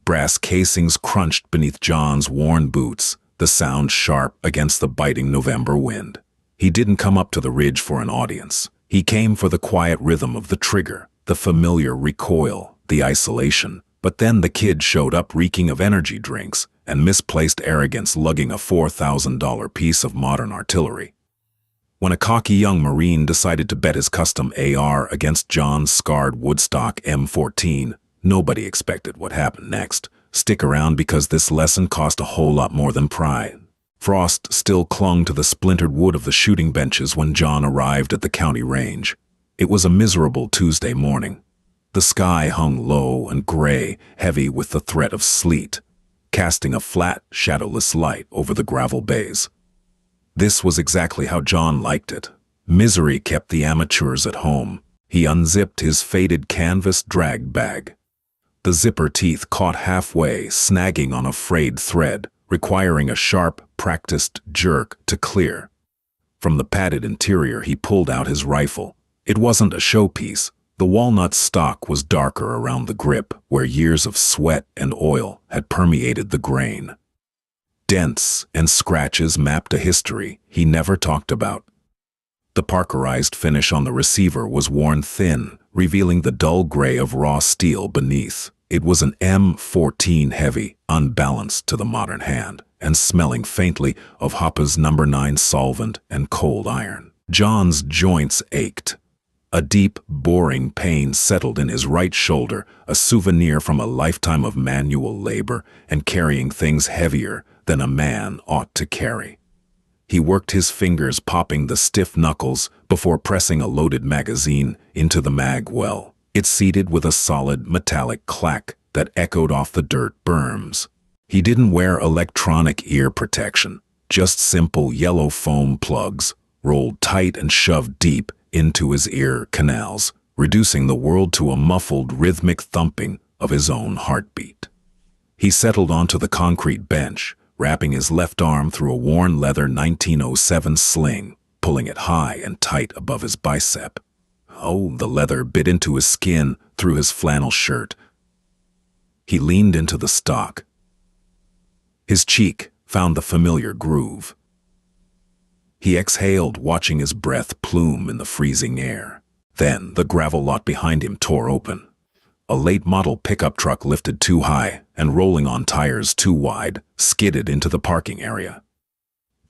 Brass casings crunched beneath John's worn boots, the sound sharp against the biting November wind. He didn't come up to the ridge for an audience. He came for the quiet rhythm of the trigger, the familiar recoil, the isolation. But then the kid showed up reeking of energy drinks and misplaced arrogance, lugging a $4,000 piece of modern artillery. When a cocky young Marine decided to bet his custom AR against John's scarred Woodstock M14, nobody expected what happened next. Stick around, because this lesson cost a whole lot more than pride. Frost still clung to the splintered wood of the shooting benches when John arrived at the county range. It was a miserable Tuesday morning. The sky hung low and gray, heavy with the threat of sleet, casting a flat, shadowless light over the gravel bays. This was exactly how John liked it. Misery kept the amateurs at home. He unzipped his faded canvas drag bag. The zipper teeth caught halfway, snagging on a frayed thread, requiring a sharp, practiced jerk to clear. From the padded interior, he pulled out his rifle. It wasn't a showpiece. The walnut stock was darker around the grip, where years of sweat and oil had permeated the grain. Dents and scratches mapped a history he never talked about. The parkerized finish on the receiver was worn thin, revealing the dull gray of raw steel beneath. It was an M14, heavy, unbalanced to the modern hand, and smelling faintly of Hoppe's No. 9 solvent and cold iron. John's joints ached. A deep, boring pain settled in his right shoulder, a souvenir from a lifetime of manual labor and carrying things heavier than a man ought to carry. He worked his fingers, popping the stiff knuckles before pressing a loaded magazine into the mag well. It seated with a solid, metallic clack that echoed off the dirt berms. He didn't wear electronic ear protection, just simple yellow foam plugs, rolled tight and shoved deep into his ear canals, reducing the world to a muffled, rhythmic thumping of his own heartbeat. He settled onto the concrete bench, wrapping his left arm through a worn leather 1907 sling, pulling it high and tight above his bicep. Oh, the leather bit into his skin through his flannel shirt. He leaned into the stock. His cheek found the familiar groove. He exhaled, watching his breath plume in the freezing air. Then the gravel lot behind him tore open. A late-model pickup truck lifted too high and, rolling on tires too wide, skidded into the parking area.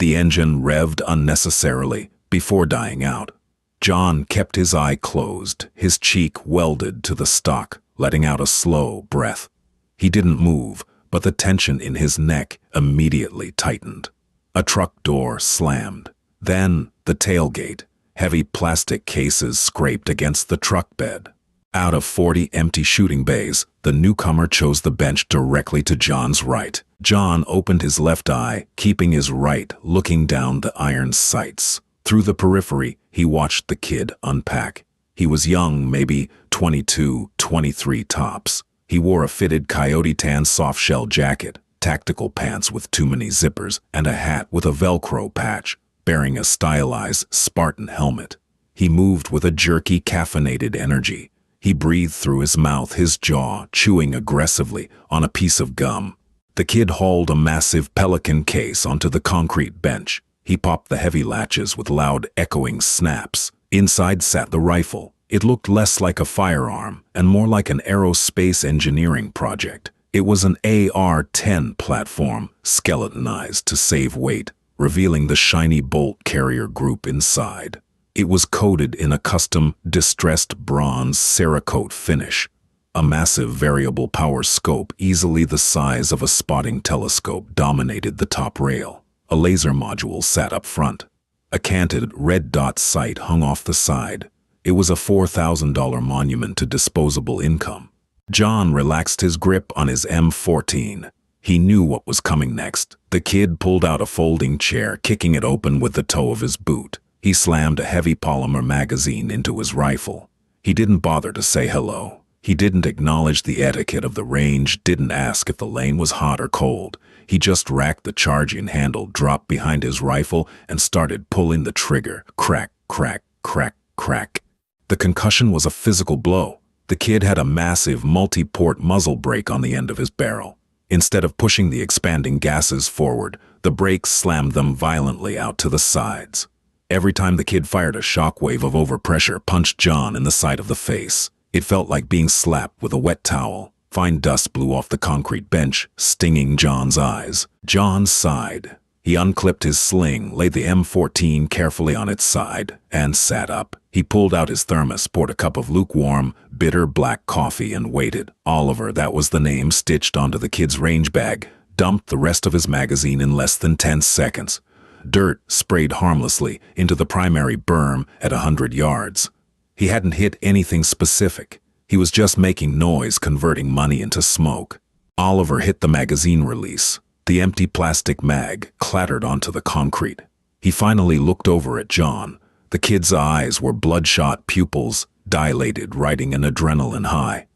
The engine revved unnecessarily before dying out. John kept his eye closed, his cheek welded to the stock, letting out a slow breath. He didn't move, but the tension in his neck immediately tightened. A truck door slammed. Then the tailgate. Heavy plastic cases scraped against the truck bed. Out of 40 empty shooting bays, the newcomer chose the bench directly to John's right. John opened his left eye, keeping his right looking down the iron sights. Through the periphery, he watched the kid unpack. He was young, maybe 22, 23 tops. He wore a fitted coyote tan soft-shell jacket, tactical pants with too many zippers, and a hat with a Velcro patch, bearing a stylized Spartan helmet. He moved with a jerky, caffeinated energy. He breathed through his mouth, his jaw chewing aggressively on a piece of gum. The kid hauled a massive Pelican case onto the concrete bench. He popped the heavy latches with loud, echoing snaps. Inside sat the rifle. It looked less like a firearm and more like an aerospace engineering project. It was an AR-10 platform, skeletonized to save weight, revealing the shiny bolt carrier group inside. It was coated in a custom, distressed bronze Cerakote finish. A massive variable power scope, easily the size of a spotting telescope, dominated the top rail. A laser module sat up front. A canted red dot sight hung off the side. It was a $4,000 monument to disposable income. John relaxed his grip on his M14. He knew what was coming next. The kid pulled out a folding chair, kicking it open with the toe of his boot. He slammed a heavy polymer magazine into his rifle. He didn't bother to say hello. He didn't acknowledge the etiquette of the range, didn't ask if the lane was hot or cold. He just racked the charging handle, dropped behind his rifle, and started pulling the trigger. Crack, crack, crack, crack. The concussion was a physical blow. The kid had a massive multi-port muzzle brake on the end of his barrel. Instead of pushing the expanding gases forward, the brakes slammed them violently out to the sides. Every time the kid fired, a shockwave of overpressure punched John in the side of the face. It felt like being slapped with a wet towel. Fine dust blew off the concrete bench, stinging John's eyes. John sighed. He unclipped his sling, laid the M14 carefully on its side, and sat up. He pulled out his thermos, poured a cup of lukewarm, bitter black coffee, and waited. Oliver, that was the name stitched onto the kid's range bag, dumped the rest of his magazine in less than 10 seconds. Dirt sprayed harmlessly into the primary berm at 100 yards. He hadn't hit anything specific. He was just making noise, converting money into smoke. Oliver hit the magazine release. The empty plastic mag clattered onto the concrete. He finally looked over at John. The kid's eyes were bloodshot pupils, dilated, riding an adrenaline high.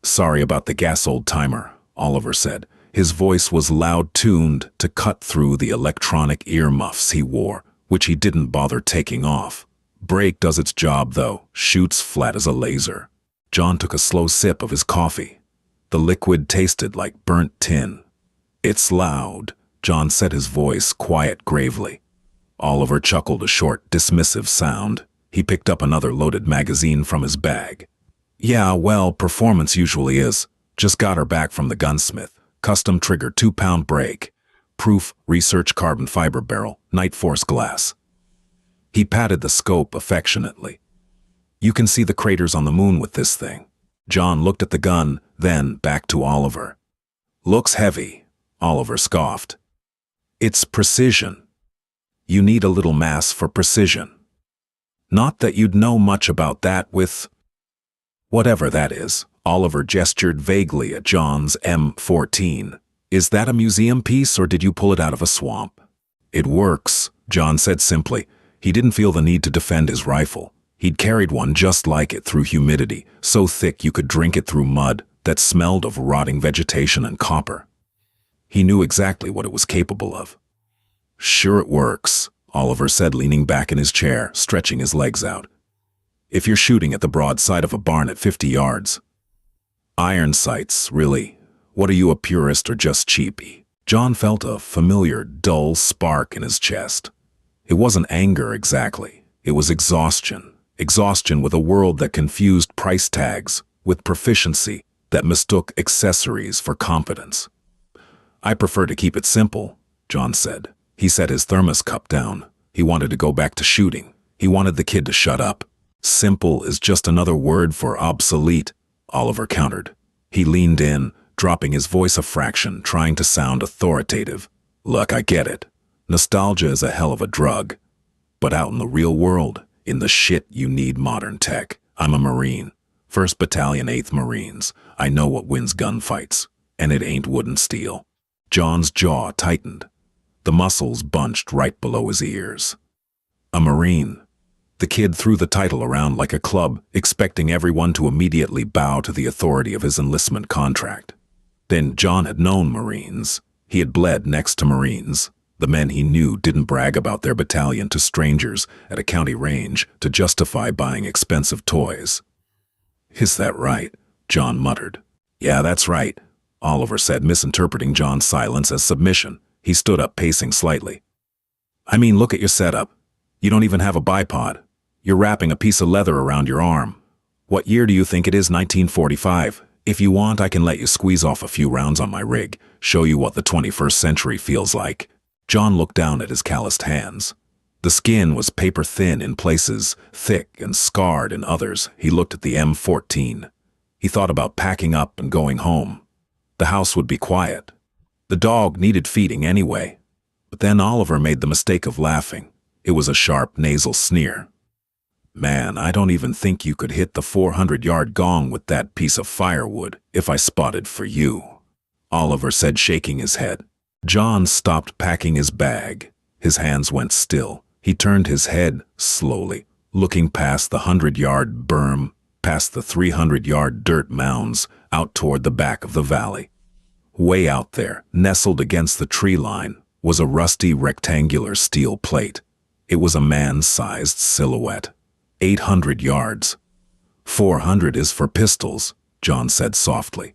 "Sorry about the gas, old-timer," Oliver said. His voice was loud-tuned to cut through the electronic earmuffs he wore, which he didn't bother taking off. "Brake does its job, though. Shoots flat as a laser." John took a slow sip of his coffee. The liquid tasted like burnt tin. "It's loud," John said, his voice quiet gravely. Oliver chuckled a short, dismissive sound. He picked up another loaded magazine from his bag. "Yeah, well, performance usually is. Just got her back from the gunsmith. Custom trigger, 2-pound brake. Proof, research carbon fiber barrel, night force glass." He patted the scope affectionately. "You can see the craters on the moon with this thing." John looked at the gun, then back to Oliver. "Looks heavy," Oliver scoffed. "It's precision. You need a little mass for precision. Not that you'd know much about that with whatever that is." Oliver gestured vaguely at John's M14. "Is that a museum piece, or did you pull it out of a swamp?" "It works," John said simply. He didn't feel the need to defend his rifle. He'd carried one just like it through humidity, so thick you could drink it through mud that smelled of rotting vegetation and copper. He knew exactly what it was capable of. "Sure it works," Oliver said, leaning back in his chair, stretching his legs out. "If you're shooting at the broadside of a barn at 50 yards. Iron sights, really. What are you, a purist or just cheapy?" John felt a familiar, dull spark in his chest. It wasn't anger exactly. It was exhaustion. Exhaustion with a world that confused price tags with proficiency, that mistook accessories for competence. "I prefer to keep it simple," John said. He set his thermos cup down. He wanted to go back to shooting. He wanted the kid to shut up. "Simple is just another word for obsolete," Oliver countered. He leaned in, dropping his voice a fraction, trying to sound authoritative. "Look, I get it. Nostalgia is a hell of a drug. But out in the real world, in the shit, you need modern tech. I'm a Marine. 1st Battalion, 8th Marines. I know what wins gunfights. And it ain't wood and steel." John's jaw tightened. The muscles bunched right below his ears. A Marine. The kid threw the title around like a club, expecting everyone to immediately bow to the authority of his enlistment contract. Then John had known Marines. He had bled next to Marines. The men he knew didn't brag about their battalion to strangers at a county range to justify buying expensive toys. "Is that right?" John muttered. "Yeah, that's right," Oliver said, misinterpreting John's silence as submission. He stood up, pacing slightly. "I mean, look at your setup. You don't even have a bipod. You're wrapping a piece of leather around your arm. What year do you think it is? 1945. If you want, I can let you squeeze off a few rounds on my rig, show you what the 21st century feels like." John looked down at his calloused hands. The skin was paper-thin in places, thick and scarred in others. He looked at the M14. He thought about packing up and going home. The house would be quiet. The dog needed feeding anyway. But then Oliver made the mistake of laughing. It was a sharp nasal sneer. "Man, I don't even think you could hit the 400-yard gong with that piece of firewood if I spotted for you," Oliver said, shaking his head. John stopped packing his bag. His hands went still. He turned his head slowly, looking past the 100-yard berm, past the 300-yard dirt mounds, out toward the back of the valley. Way out there, nestled against the tree line, was a rusty rectangular steel plate. It was a man-sized silhouette. 800 yards. 400 is for pistols, John said softly.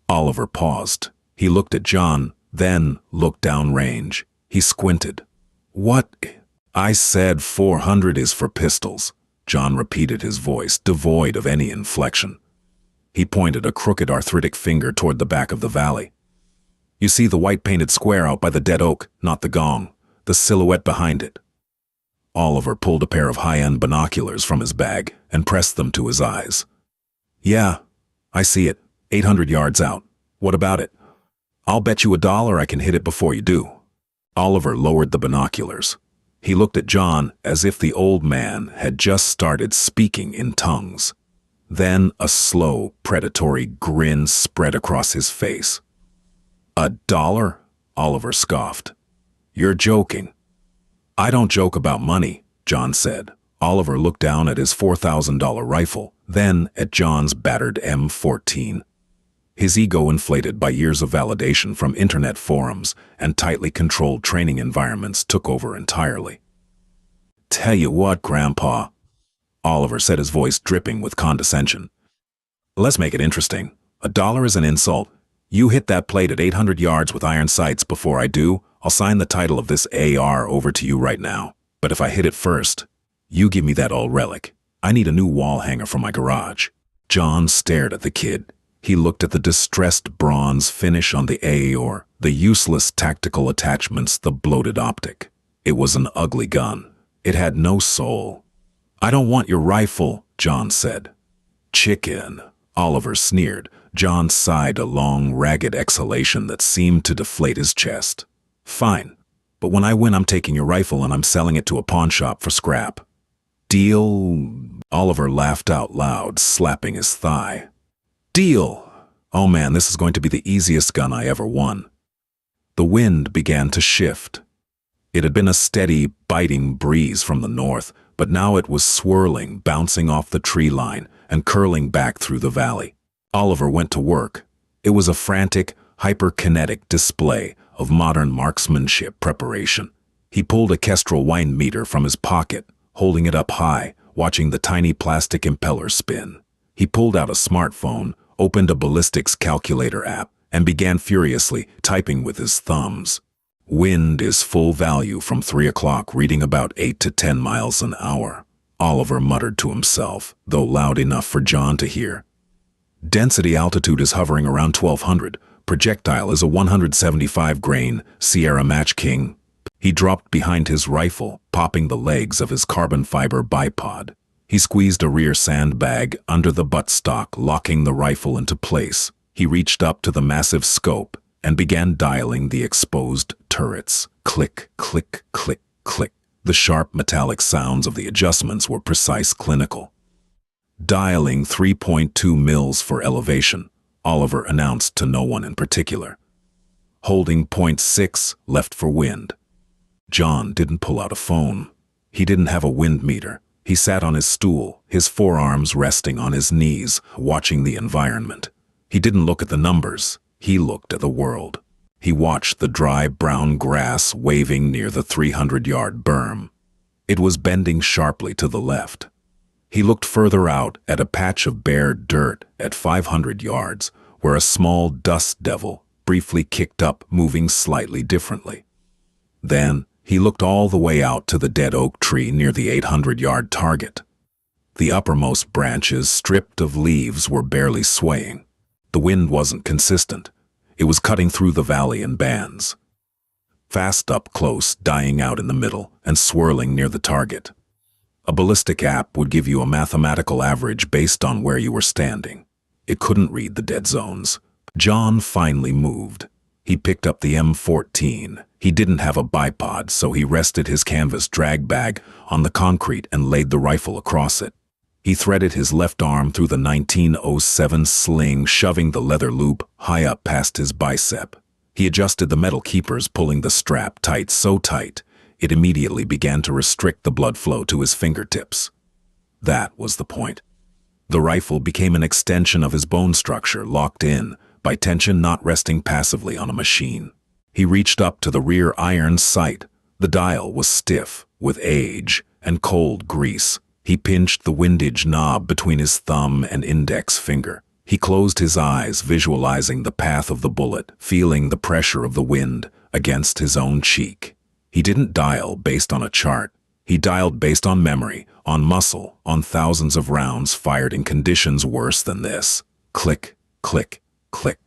Oliver paused. He looked at John, then looked downrange. He squinted. What? I said 400 is for pistols, John repeated, his voice devoid of any inflection. He pointed a crooked arthritic finger toward the back of the valley. You see the white painted square out by the dead oak, not the gong, the silhouette behind it. Oliver pulled a pair of high-end binoculars from his bag and pressed them to his eyes. Yeah, I see it, 800 yards out. What about it? I'll bet you $1 I can hit it before you do. Oliver lowered the binoculars. He looked at John as if the old man had just started speaking in tongues. Then a slow, predatory grin spread across his face. $1? Oliver scoffed. You're joking. I don't joke about money, John said. Oliver looked down at his $4,000 rifle, then at John's battered M14. His ego inflated by years of validation from internet forums and tightly controlled training environments took over entirely. Tell you what, Grandpa, Oliver said, his voice dripping with condescension. Let's make it interesting. $1 is an insult. You hit that plate at 800 yards with iron sights before I do, I'll sign the title of this AR over to you right now. But if I hit it first, you give me that old relic. I need a new wall hanger for my garage. John stared at the kid. He looked at the distressed bronze finish on the AR, the useless tactical attachments, the bloated optic. It was an ugly gun. It had no soul. I don't want your rifle, John said. Chicken, Oliver sneered. John sighed a long, ragged exhalation that seemed to deflate his chest. Fine, but when I win, I'm taking your rifle and I'm selling it to a pawn shop for scrap. Deal? Oliver laughed out loud, slapping his thigh. Deal! Oh man, this is going to be the easiest gun I ever won. The wind began to shift. It had been a steady, biting breeze from the north, but now it was swirling, bouncing off the tree line and curling back through the valley. Oliver went to work. It was a frantic, hyperkinetic display of modern marksmanship preparation. He pulled a Kestrel wine meter from his pocket, holding it up high, watching the tiny plastic impeller spin. He pulled out a smartphone, opened a ballistics calculator app, and began furiously typing with his thumbs. Wind is full value from 3 o'clock, reading about 8 to 10 miles an hour. Oliver muttered to himself, though loud enough for John to hear. Density altitude is hovering around 1200. Projectile is a 175 grain Sierra Match King. He dropped behind his rifle, popping the legs of his carbon fiber bipod. He squeezed a rear sandbag under the buttstock, locking the rifle into place. He reached up to the massive scope and began dialing the exposed turrets. Click, click, click, click. The sharp metallic sounds of the adjustments were precise, clinical. Dialing 3.2 mils for elevation, Oliver announced to no one in particular. Holding 0.6 left for wind. John didn't pull out a phone. He didn't have a wind meter. He sat on his stool, his forearms resting on his knees, watching the environment. He didn't look at the numbers. He looked at the world. He watched the dry brown grass waving near the 300-yard berm. It was bending sharply to the left. He looked further out at a patch of bare dirt at 500 yards, where a small dust devil briefly kicked up, moving slightly differently. Then he looked all the way out to the dead oak tree near the 800-yard target. The uppermost branches, stripped of leaves, were barely swaying. The wind wasn't consistent. It was cutting through the valley in bands. Fast up close, dying out in the middle, and swirling near the target. A ballistic app would give you a mathematical average based on where you were standing. It couldn't read the dead zones. John finally moved. He picked up the M14. He didn't have a bipod, so he rested his canvas drag bag on the concrete and laid the rifle across it. He threaded his left arm through the 1907 sling, shoving the leather loop high up past his bicep. He adjusted the metal keepers, pulling the strap tight, so tight it immediately began to restrict the blood flow to his fingertips. That was the point. The rifle became an extension of his bone structure, locked in by tension, not resting passively on a machine. He reached up to the rear iron sight. The dial was stiff with age and cold grease. He pinched the windage knob between his thumb and index finger. He closed his eyes, visualizing the path of the bullet, feeling the pressure of the wind against his own cheek. He didn't dial based on a chart. He dialed based on memory, on muscle, on thousands of rounds fired in conditions worse than this. Click, click, click.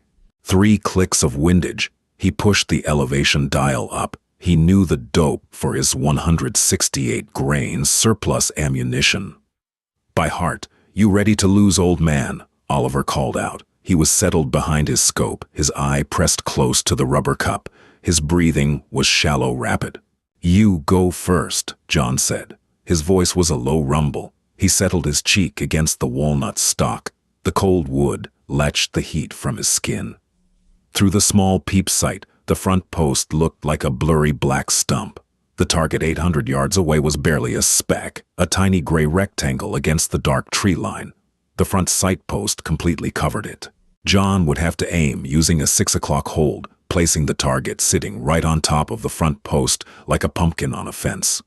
3 clicks of windage. He pushed the elevation dial up. He knew the dope for his 168 grains surplus ammunition. By heart. "You ready to lose, old man?" Oliver called out. He was settled behind his scope, his eye pressed close to the rubber cup. His breathing was shallow, rapid. "You go first," John said. His voice was a low rumble. He settled his cheek against the walnut stock. The cold wood latched the heat from his skin. Through the small peep sight, the front post looked like a blurry black stump. The target 800 yards away was barely a speck, a tiny gray rectangle against the dark tree line. The front sight post completely covered it. John would have to aim using a 6 o'clock hold, placing the target sitting right on top of the front post like a pumpkin on a fence.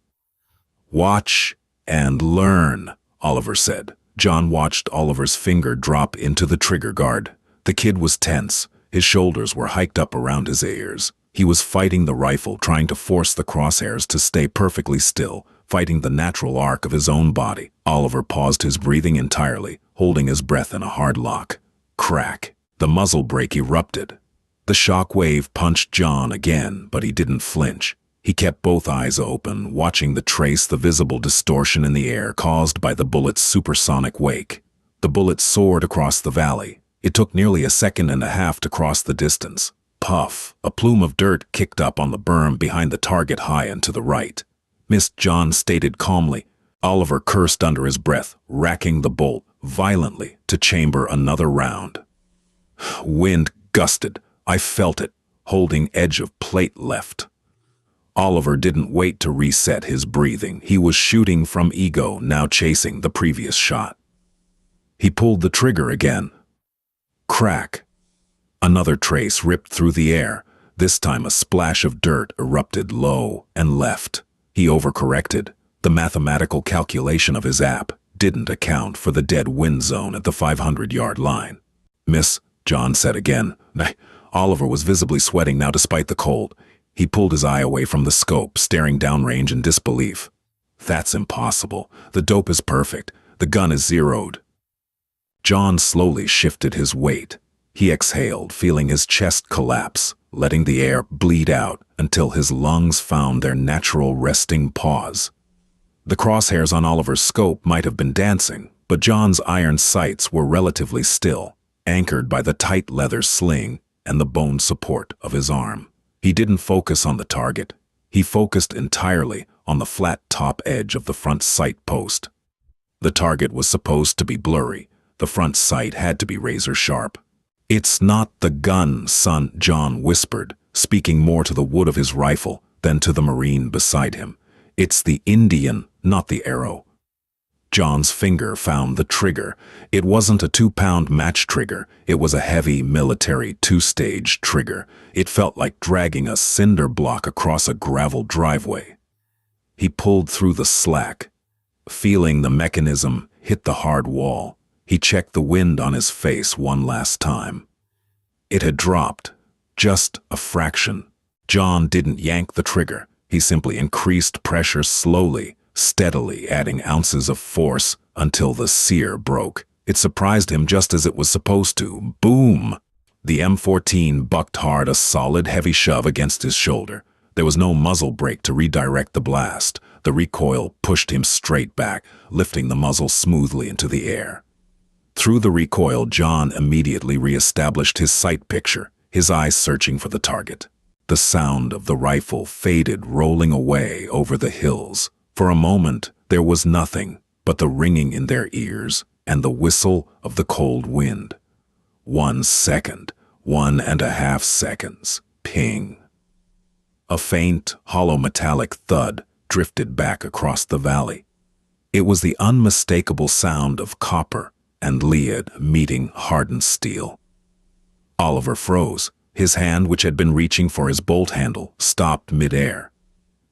"Watch and learn," Oliver said. John watched Oliver's finger drop into the trigger guard. The kid was tense. His shoulders were hiked up around his ears. He was fighting the rifle, trying to force the crosshairs to stay perfectly still, fighting the natural arc of his own body. Oliver paused his breathing entirely, holding his breath in a hard lock. Crack. The muzzle brake erupted. The shock wave punched John again, but he didn't flinch. He kept both eyes open, watching the visible distortion in the air caused by the bullet's supersonic wake. The bullet soared across the valley. It took nearly a second and a half to cross the distance. Puff. A plume of dirt kicked up on the berm behind the target high and to the right. "Missed," John stated calmly. Oliver cursed under his breath, racking the bolt violently to chamber another round. Wind gusted. I felt it, holding edge of plate left. Oliver didn't wait to reset his breathing. He was shooting from ego, now chasing the previous shot. He pulled the trigger again. Crack. Another trace ripped through the air. This time a splash of dirt erupted low and left. He overcorrected. The mathematical calculation of his app didn't account for the dead wind zone at the 500-yard line. "Miss," John said again. Oliver was visibly sweating now despite the cold. He pulled his eye away from the scope, staring downrange in disbelief. "That's impossible. The dope is perfect. The gun is zeroed." John slowly shifted his weight. He exhaled, feeling his chest collapse, letting the air bleed out until his lungs found their natural resting pause. The crosshairs on Oliver's scope might have been dancing, but John's iron sights were relatively still, anchored by the tight leather sling and the bone support of his arm. He didn't focus on the target. He focused entirely on the flat top edge of the front sight post. The target was supposed to be blurry. The front sight had to be razor sharp. "It's not the gun, son," John whispered, speaking more to the wood of his rifle than to the Marine beside him. "It's the Indian, not the arrow." John's finger found the trigger. It wasn't a 2-pound match trigger. It was a heavy military 2-stage trigger. It felt like dragging a cinder block across a gravel driveway. He pulled through the slack, feeling the mechanism hit the hard wall. He checked the wind on his face one last time. It had dropped, just a fraction. John didn't yank the trigger. He simply increased pressure slowly, steadily, adding ounces of force until the sear broke. It surprised him just as it was supposed to. Boom! The M14 bucked hard, a solid, heavy shove against his shoulder. There was no muzzle brake to redirect the blast. The recoil pushed him straight back, lifting the muzzle smoothly into the air. Through the recoil, John immediately re-established his sight picture, his eyes searching for the target. The sound of the rifle faded, rolling away over the hills. For a moment, there was nothing but the ringing in their ears and the whistle of the cold wind. 1 second, 1.5 seconds, ping. A faint, hollow metallic thud drifted back across the valley. It was the unmistakable sound of copper and lead meeting hardened steel. Oliver froze. His hand, which had been reaching for his bolt handle, stopped midair.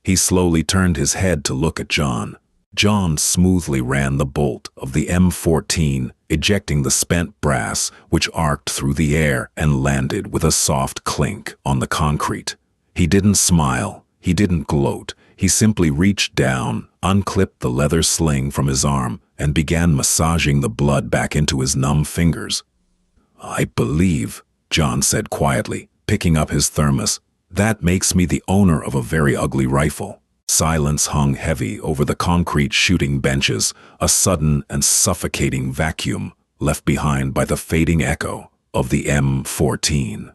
He slowly turned his head to look at John. John smoothly ran the bolt of the M14, ejecting the spent brass, which arced through the air and landed with a soft clink on the concrete. He didn't smile, he didn't gloat, he simply reached down, unclipped the leather sling from his arm, and began massaging the blood back into his numb fingers. "I believe," John said quietly, picking up his thermos, "that makes me the owner of a very ugly rifle." Silence hung heavy over the concrete shooting benches, a sudden and suffocating vacuum left behind by the fading echo of the M14.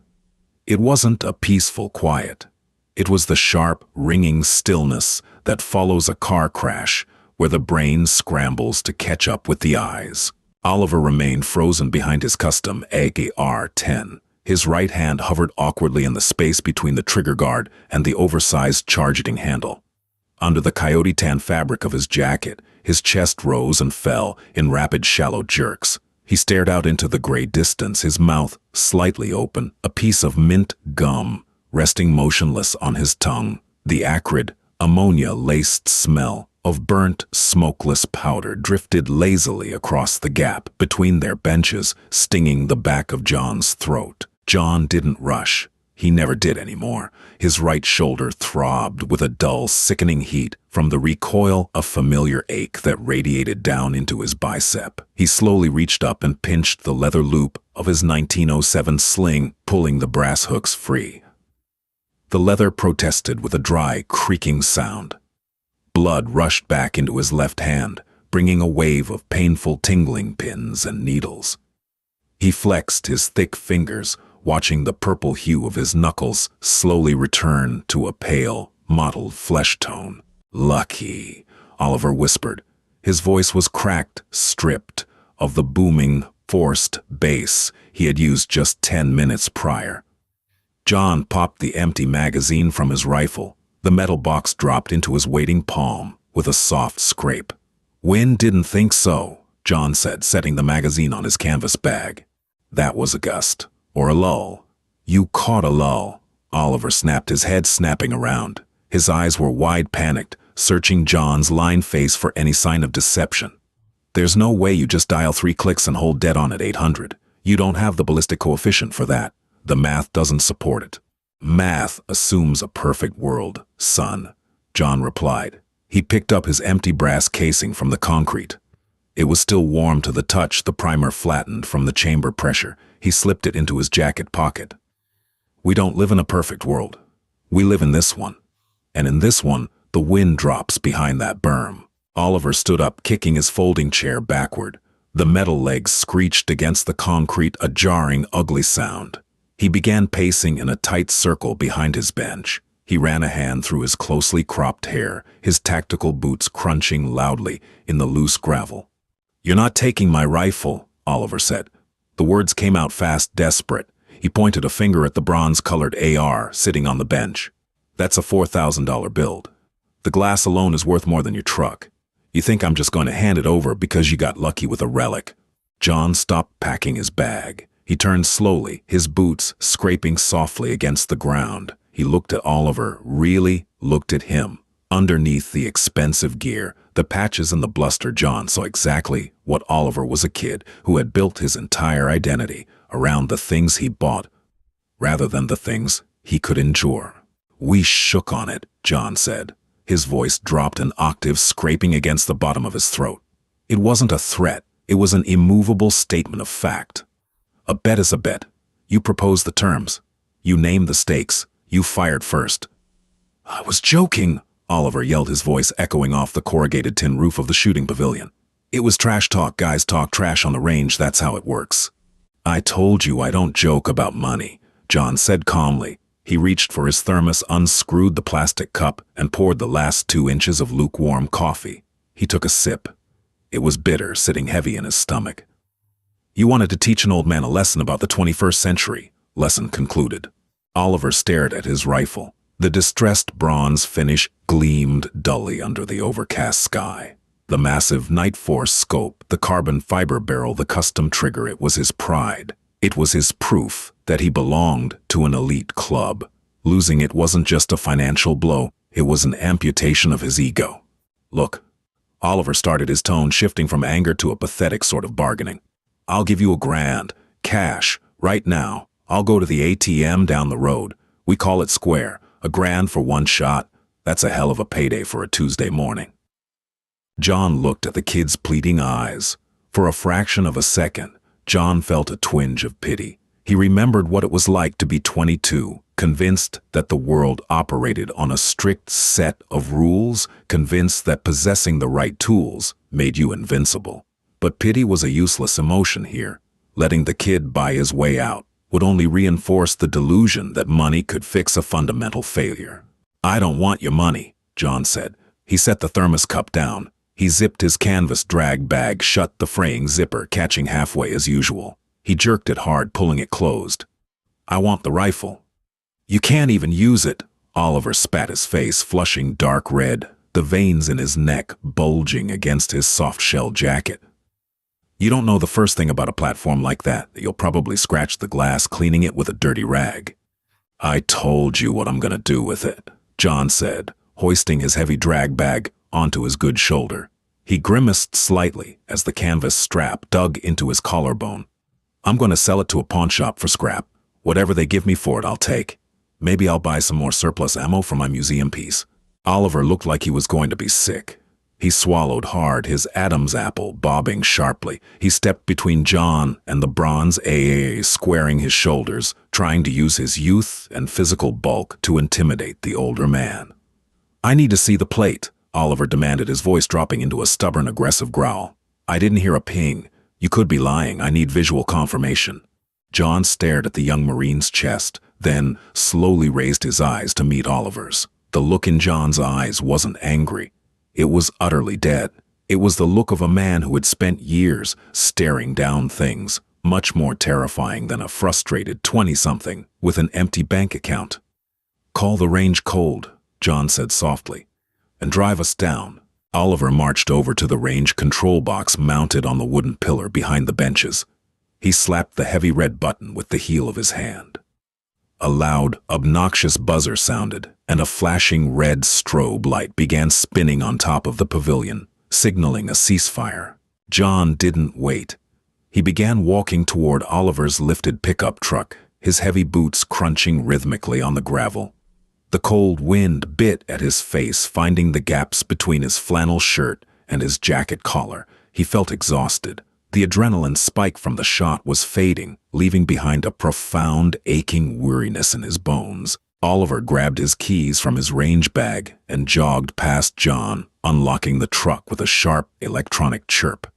It wasn't a peaceful quiet. It was the sharp, ringing stillness that follows a car crash, where the brain scrambles to catch up with the eyes. Oliver remained frozen behind his custom AR-10. His right hand hovered awkwardly in the space between the trigger guard and the oversized charging handle. Under the coyote tan fabric of his jacket, his chest rose and fell in rapid, shallow jerks. He stared out into the gray distance, his mouth slightly open, a piece of mint gum resting motionless on his tongue. The acrid, ammonia-laced smell of burnt, smokeless powder drifted lazily across the gap between their benches, stinging the back of John's throat. John didn't rush. He never did anymore. His right shoulder throbbed with a dull, sickening heat from the recoil of familiar ache that radiated down into his bicep. He slowly reached up and pinched the leather loop of his 1907 sling, pulling the brass hooks free. The leather protested with a dry, creaking sound. Blood rushed back into his left hand, bringing a wave of painful tingling pins and needles. He flexed his thick fingers, watching the purple hue of his knuckles slowly return to a pale, mottled flesh tone. "Lucky," Oliver whispered. His voice was cracked, stripped of the booming, forced bass he had used just 10 minutes prior. John popped the empty magazine from his rifle. The metal box dropped into his waiting palm with a soft scrape. "Wynne didn't think so," John said, setting the magazine on his canvas bag. "That was a gust. Or a lull." "You caught a lull." Oliver snapped, his head snapping around. His eyes were wide, panicked, searching John's lined face for any sign of deception. "There's no way you just dial 3 clicks and hold dead on at 800. You don't have the ballistic coefficient for that. The math doesn't support it." "Math assumes a perfect world, son," John replied. He picked up his empty brass casing from the concrete. It was still warm to the touch, the primer flattened from the chamber pressure. He slipped it into his jacket pocket. "We don't live in a perfect world. We live in this one. And in this one, the wind drops behind that berm." Oliver stood up, kicking his folding chair backward. The metal legs screeched against the concrete, a jarring, ugly sound. He began pacing in a tight circle behind his bench. He ran a hand through his closely cropped hair, his tactical boots crunching loudly in the loose gravel. "You're not taking my rifle," Oliver said. The words came out fast, desperate. He pointed a finger at the bronze-colored AR sitting on the bench. "That's a $4,000 build. The glass alone is worth more than your truck. You think I'm just going to hand it over because you got lucky with a relic?" John stopped packing his bag. He turned slowly, his boots scraping softly against the ground. He looked at Oliver, really looked at him. Underneath the expensive gear, the patches and the bluster, John saw exactly what Oliver was: a kid who had built his entire identity around the things he bought, rather than the things he could endure. "We shook on it," John said. His voice dropped an octave, scraping against the bottom of his throat. It wasn't a threat, it was an immovable statement of fact. "A bet is a bet. You proposed the terms. You named the stakes. You fired first." "I was joking," Oliver yelled, his voice echoing off the corrugated tin roof of the shooting pavilion. "It was trash talk. Guys talk trash on the range. That's how it works." "I told you I don't joke about money," John said calmly. He reached for his thermos, unscrewed the plastic cup, and poured the last 2 inches of lukewarm coffee. He took a sip. It was bitter, sitting heavy in his stomach. "You wanted to teach an old man a lesson about the 21st century, lesson concluded." Oliver stared at his rifle. The distressed bronze finish gleamed dully under the overcast sky. The massive Night Force scope, the carbon fiber barrel, the custom trigger, it was his pride. It was his proof that he belonged to an elite club. Losing it wasn't just a financial blow, it was an amputation of his ego. "Look, Oliver started, his tone shifting from anger to a pathetic sort of bargaining. "I'll give you $1,000, cash, right now. I'll go to the ATM down the road. We call it square. $1,000 for one shot. That's a hell of a payday for a Tuesday morning." John looked at the kid's pleading eyes. For a fraction of a second, John felt a twinge of pity. He remembered what it was like to be 22, convinced that the world operated on a strict set of rules, convinced that possessing the right tools made you invincible. But pity was a useless emotion here. Letting the kid buy his way out would only reinforce the delusion that money could fix a fundamental failure. "I don't want your money," John said. He set the thermos cup down. He zipped his canvas drag bag shut, the fraying zipper catching halfway as usual. He jerked it hard, pulling it closed. "I want the rifle." "You can't even use it." Oliver spat, his face flushing dark red, the veins in his neck bulging against his soft-shell jacket. "You don't know the first thing about a platform like that. You'll probably scratch the glass cleaning it with a dirty rag." "I told you what I'm gonna do with it," John said, hoisting his heavy drag bag onto his good shoulder. He grimaced slightly as the canvas strap dug into his collarbone. "I'm going to sell it to a pawn shop for scrap. Whatever they give me for it, I'll take. Maybe I'll buy some more surplus ammo for my museum piece." Oliver looked like he was going to be sick. He swallowed hard, his Adam's apple bobbing sharply. He stepped between John and the bronze AA, squaring his shoulders, trying to use his youth and physical bulk to intimidate the older man. "I need to see the plate," Oliver demanded, his voice dropping into a stubborn, aggressive growl. "I didn't hear a ping. You could be lying. I need visual confirmation." John stared at the young Marine's chest, then slowly raised his eyes to meet Oliver's. The look in John's eyes wasn't angry. It was utterly dead. It was the look of a man who had spent years staring down things much more terrifying than a frustrated 20-something with an empty bank account. "Call the range code," John said softly, "and drive us down." Oliver marched over to the range control box mounted on the wooden pillar behind the benches. He slapped the heavy red button with the heel of his hand. A loud, obnoxious buzzer sounded, and a flashing red strobe light began spinning on top of the pavilion, signaling a ceasefire. John didn't wait. He began walking toward Oliver's lifted pickup truck, his heavy boots crunching rhythmically on the gravel. The cold wind bit at his face, finding the gaps between his flannel shirt and his jacket collar. He felt exhausted. The adrenaline spike from the shot was fading, leaving behind a profound, aching weariness in his bones. Oliver grabbed his keys from his range bag and jogged past John, unlocking the truck with a sharp, electronic chirp.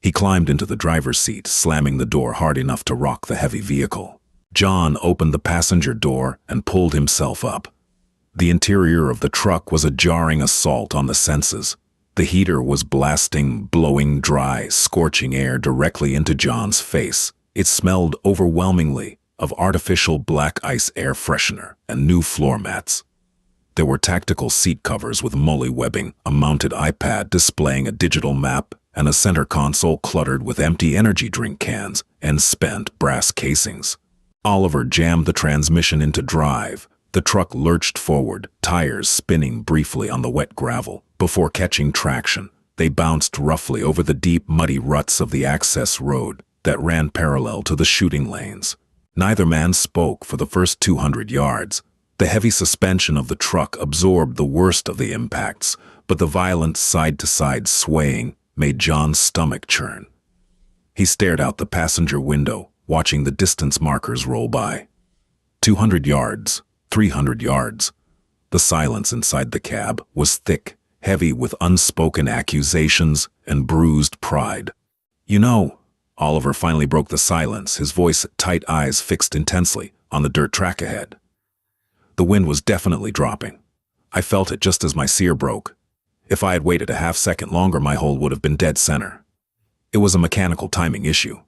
He climbed into the driver's seat, slamming the door hard enough to rock the heavy vehicle. John opened the passenger door and pulled himself up. The interior of the truck was a jarring assault on the senses. The heater was blasting, blowing dry, scorching air directly into John's face. It smelled overwhelmingly of artificial black ice air freshener and new floor mats. There were tactical seat covers with mully webbing, a mounted iPad displaying a digital map, and a center console cluttered with empty energy drink cans and spent brass casings. Oliver jammed the transmission into drive. The truck lurched forward, tires spinning briefly on the wet gravel. Before catching traction, they bounced roughly over the deep, muddy ruts of the access road that ran parallel to the shooting lanes. Neither man spoke for the first 200 yards. The heavy suspension of the truck absorbed the worst of the impacts, but the violent side-to-side swaying made John's stomach churn. He stared out the passenger window, watching the distance markers roll by. 200 yards. 300 yards. The silence inside the cab was thick, heavy with unspoken accusations and bruised pride. "You know," Oliver finally broke the silence, his voice, tight eyes fixed intensely on the dirt track ahead. The wind was definitely dropping. I felt it just as my sear broke. If I had waited a half-second longer, my hole would have been dead center. It was a mechanical timing issue.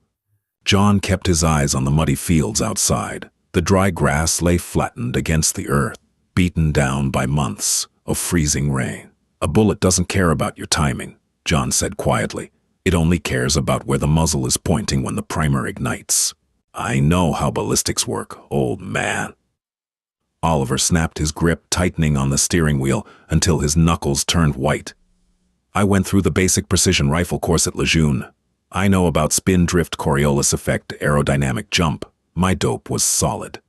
John kept his eyes on the muddy fields outside. The dry grass lay flattened against the earth, beaten down by months of freezing rain. "A bullet doesn't care about your timing," John said quietly. "It only cares about where the muzzle is pointing when the primer ignites. I know how ballistics work, old man." Oliver snapped his grip, tightening on the steering wheel until his knuckles turned white. I went through the basic precision rifle course at Lejeune. I know about spin drift Coriolis effect aerodynamic jump. My dope was solid.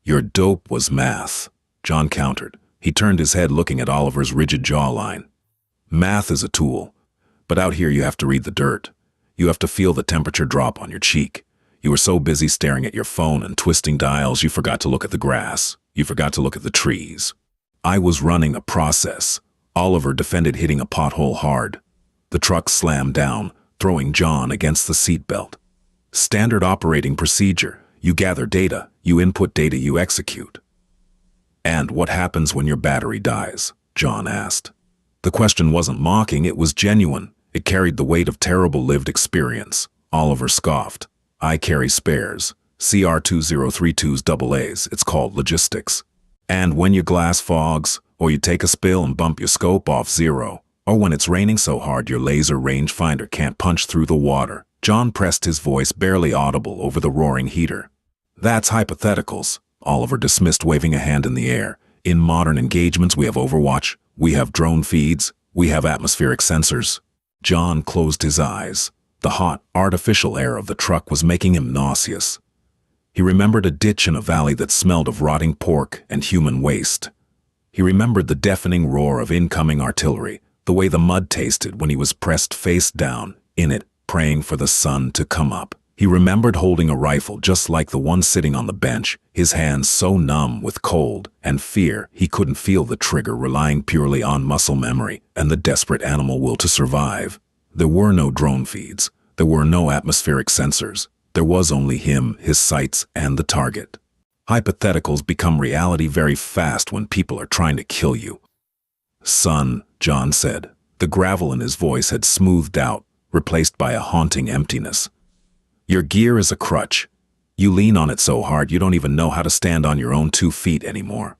Your dope was math, John countered. He turned his head looking at Oliver's rigid jawline. Math is a tool, but out here you have to read the dirt. You have to feel the temperature drop on your cheek. You were so busy staring at your phone and twisting dials you forgot to look at the grass. You forgot to look at the trees. I was running a process. Oliver defended hitting a pothole hard. The truck slammed down, throwing John against the seatbelt. Standard operating procedure. You gather data, you input data, you execute. And what happens when your battery dies? John asked. The question wasn't mocking, it was genuine. It carried the weight of terrible lived experience. Oliver scoffed. I carry spares. CR2032's AA's, it's called logistics. And when your glass fogs, or you take a spill and bump your scope off zero, or when it's raining so hard your laser rangefinder can't punch through the water, John pressed his voice barely audible over the roaring heater. That's hypotheticals, Oliver dismissed, waving a hand in the air. In modern engagements we have Overwatch, we have drone feeds, we have atmospheric sensors. John closed his eyes. The hot, artificial air of the truck was making him nauseous. He remembered a ditch in a valley that smelled of rotting pork and human waste. He remembered the deafening roar of incoming artillery, the way the mud tasted when he was pressed face down in it, praying for the sun to come up. He remembered holding a rifle just like the one sitting on the bench, his hands so numb with cold and fear he couldn't feel the trigger, relying purely on muscle memory and the desperate animal will to survive. There were no drone feeds. There were no atmospheric sensors. There was only him, his sights, and the target. Hypotheticals become reality very fast when people are trying to kill you. Son, John said. The gravel in his voice had smoothed out, replaced by a haunting emptiness. Your gear is a crutch. You lean on it so hard you don't even know how to stand on your own 2 feet anymore.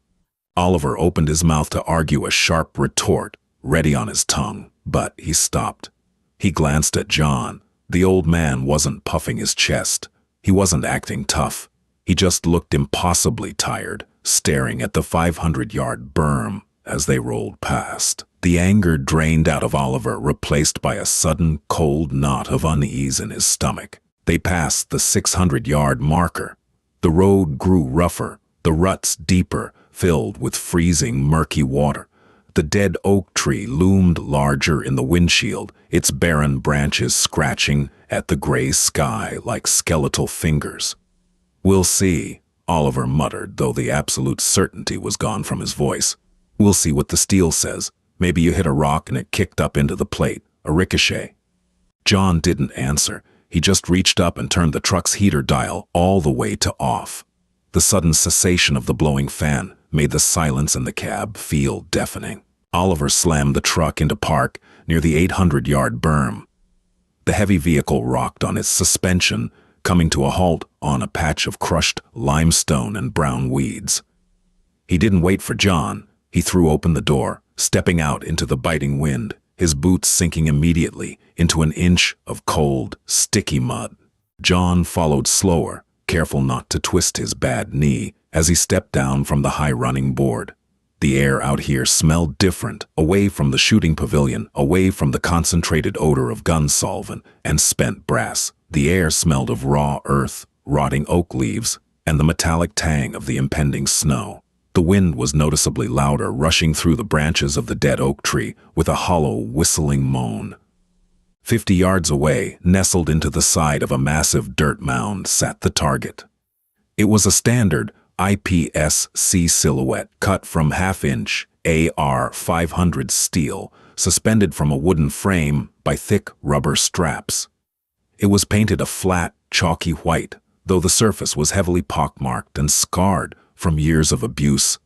Oliver opened his mouth to argue a sharp retort, ready on his tongue, but he stopped. He glanced at John. The old man wasn't puffing his chest. He wasn't acting tough. He just looked impossibly tired, staring at the 500-yard berm as they rolled past. The anger drained out of Oliver, replaced by a sudden, cold knot of unease in his stomach. They passed the 600-yard marker. The road grew rougher, the ruts deeper, filled with freezing, murky water. The dead oak tree loomed larger in the windshield, its barren branches scratching at the gray sky like skeletal fingers. We'll see, Oliver muttered, though the absolute certainty was gone from his voice. We'll see what the steel says. Maybe you hit a rock and it kicked up into the plate, a ricochet. John didn't answer. He just reached up and turned the truck's heater dial all the way to off. The sudden cessation of the blowing fan made the silence in the cab feel deafening. Oliver slammed the truck into park near the 800-yard berm. The heavy vehicle rocked on its suspension, coming to a halt on a patch of crushed limestone and brown weeds. He didn't wait for John. He threw open the door, stepping out into the biting wind, his boots sinking immediately into an inch of cold, sticky mud. John followed slower, careful not to twist his bad knee as he stepped down from the high running board. The air out here smelled different, away from the shooting pavilion, away from the concentrated odor of gun solvent and spent brass. The air smelled of raw earth, rotting oak leaves, and the metallic tang of the impending snow. The wind was noticeably louder, rushing through the branches of the dead oak tree with a hollow, whistling moan. 50 yards away, nestled into the side of a massive dirt mound, sat the target. It was a standard IPSC silhouette cut from half-inch AR 500 steel, suspended from a wooden frame by thick rubber straps. It was painted a flat, chalky white, though the surface was heavily pockmarked and scarred from years of abuse.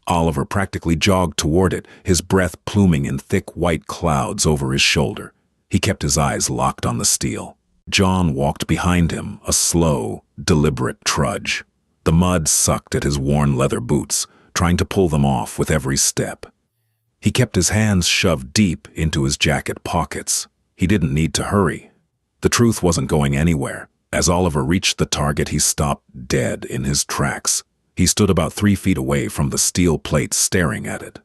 Oliver practically jogged toward it, his breath pluming in thick white clouds over his shoulder. He kept his eyes locked on the steel. John walked behind him, a slow, deliberate trudge. The mud sucked at his worn leather boots, trying to pull them off with every step. He kept his hands shoved deep into his jacket pockets. He didn't need to hurry. The truth wasn't going anywhere. As Oliver reached the target, he stopped dead in his tracks. He stood about 3 feet away from the steel plate, staring at it.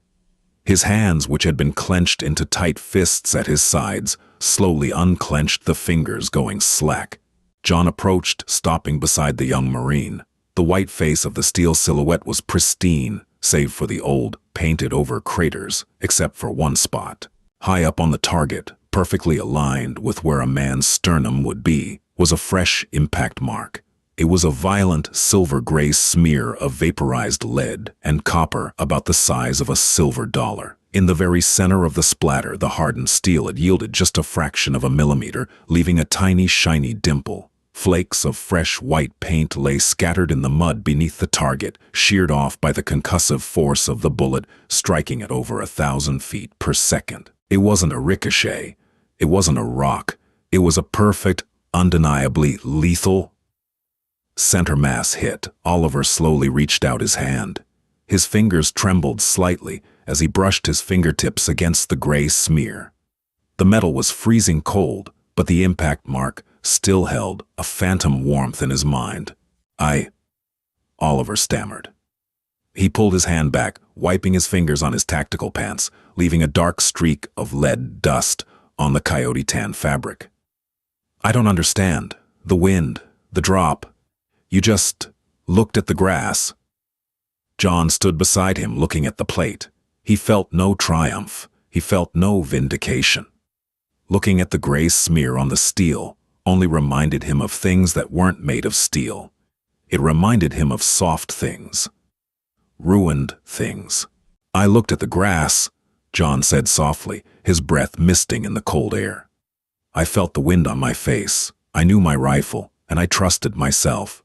His hands, which had been clenched into tight fists at his sides, slowly unclenched, the fingers going slack. John approached, stopping beside the young Marine. The white face of the steel silhouette was pristine, save for the old, painted-over craters, except for one spot. High up on the target, perfectly aligned with where a man's sternum would be, was a fresh impact mark. It was a violent silver-gray smear of vaporized lead and copper about the size of a silver dollar. In the very center of the splatter, the hardened steel had yielded just a fraction of a millimeter, leaving a tiny, shiny dimple. Flakes of fresh white paint lay scattered in the mud beneath the target, sheared off by the concussive force of the bullet, striking at over 1,000 feet per second. It wasn't a ricochet. It wasn't a rock. It was a perfect, undeniably lethal center mass hit. Oliver slowly reached out his hand. His fingers trembled slightly as he brushed his fingertips against the gray smear. The metal was freezing cold, but the impact mark still held a phantom warmth in his mind. Oliver stammered. He pulled his hand back, wiping his fingers on his tactical pants, leaving a dark streak of lead dust on the coyote tan fabric. I don't understand. The wind, the drop. You just looked at the grass. John stood beside him, looking at the plate. He felt no triumph. He felt no vindication. Looking at the gray smear on the steel only reminded him of things that weren't made of steel. It reminded him of soft things. Ruined things. I looked at the grass, John said softly, his breath misting in the cold air. I felt the wind on my face. I knew my rifle, and I trusted myself.